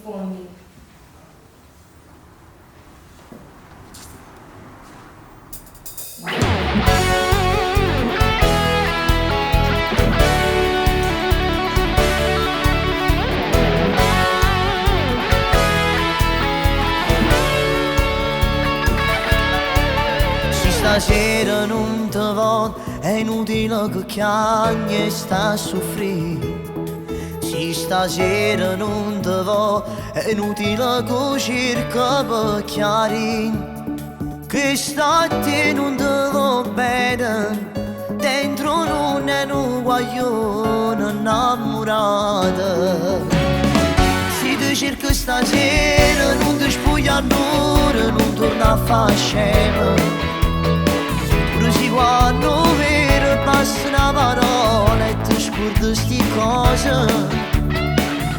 profondi. Stasera non te voglio, è inutile che chiami e sta a soffrire. Se stasera non te voglio, è inutile che cerca per chiarire. Che stanotte non te voglio bene, dentro non è un guaglione innamorato. Se ti cerco stasera non ti spuglia l'ora, non torna a fare scema. Si quando vero passa una parola e ti scordi sti cose.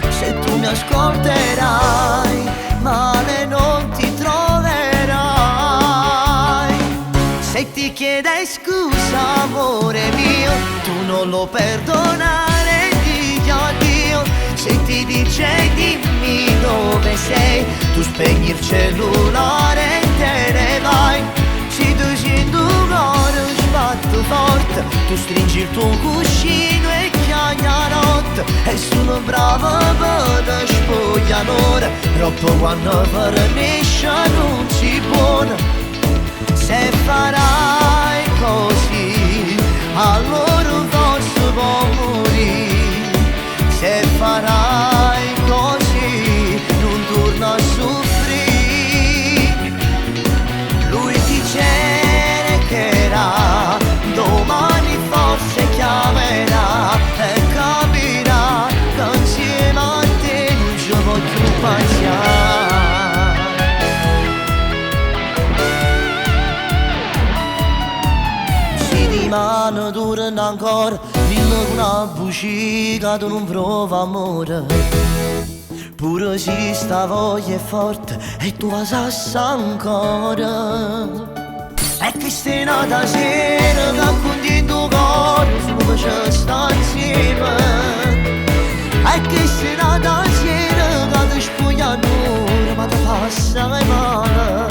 Se tu mi ascolterai, male non ti troverai. Se ti chiede scusa amore mio, tu non lo perdonare, digli addio. Se ti dice dimmi dove sei, tu spegni il cellulare e te ne vai. Se tu senti un cuore sbatte forte, tu stringi il tuo cuscino e chiami la notte. E sono brava per te spoglia l'ora, troppo quando finisce non si buona. Se farai così, allora forse può morire. Se farai così, non torna a soffrire. Cercherà, domani forse chiamerà e capirà che insieme a te non ci voglio passare. Se di mano durano ancora, dillo con una buccia tu non prova amore. Pure se sta voglia è forte e tu la sassa ancora. E che stai nata sera che conti il tuo cuore solo ci sta insieme. E che stai nata sera che ti spuglia l'ora ma ti passa male.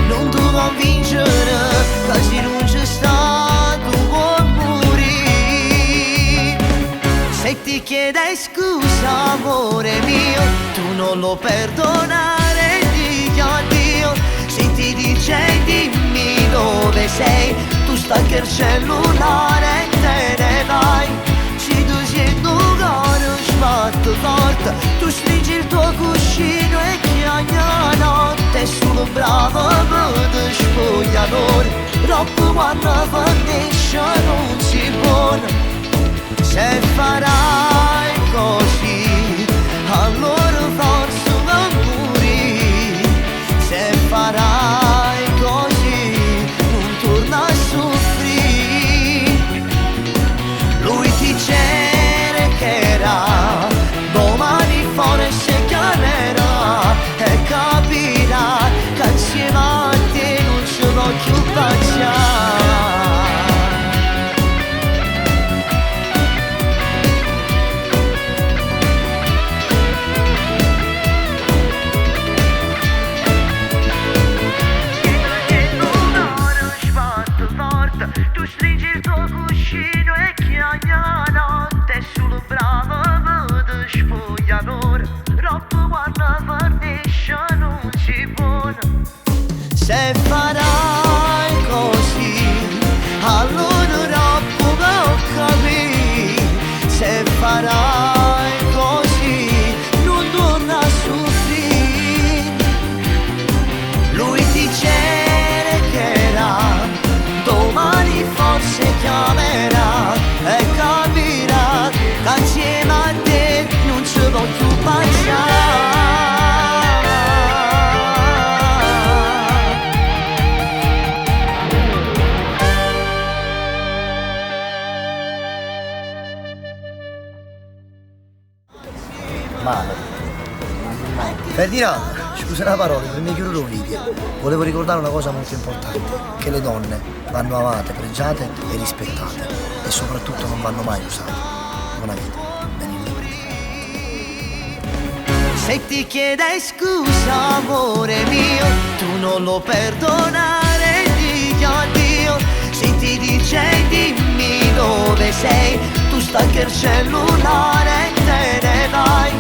Non ti convincere che se non ci sta tu puoi morire. Se ti chiede scusa amore mio, tu non lo perdonare, digli addio. Se ti dice dimmi dove sei, tu stacchi il cellulare e te ne vai. Se tu senti un cuore sbatte forte, tu stringi il tuo cuscino e chiami la notte. E sono brava per te spoglia l'ora, troppo quando finisce non si buona. Se farai così, allora forse va morire. Se farai così, non torna a soffrire. Lui ti cercherà, domani forse chiamerà e capirà che insieme a te non ci voglio passare. Tu stringi il tuo cuscino e chiami la notte. Solo brava per te spoglia l'ora, troppo quando finisce non si buona. Se farai così, allora troppo per capire. Se farai così, non torna a soffrire. Lui ti cercherà, domani forse chiamerà e capirà che insieme a te non ci voglio passare. Male. Ferdinando, scusa la parola, per me chiudo un video. Volevo ricordare una cosa molto importante, che le donne vanno amate, pregiate e rispettate e soprattutto non vanno mai usate. Buona vita. Benissimo. Se ti chiede scusa amore mio, tu non lo perdonare, digli addio. Se ti dice dimmi dove sei, tu stacchi il cellulare e te ne vai.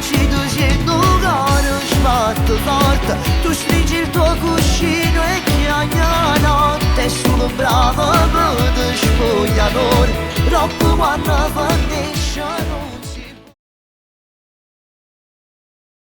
Se tu sei tu caro sbatto forte, tu stringi il tuo cuscino e chiagni la notte. E sono bravo per te spogliatore, troppo quando fa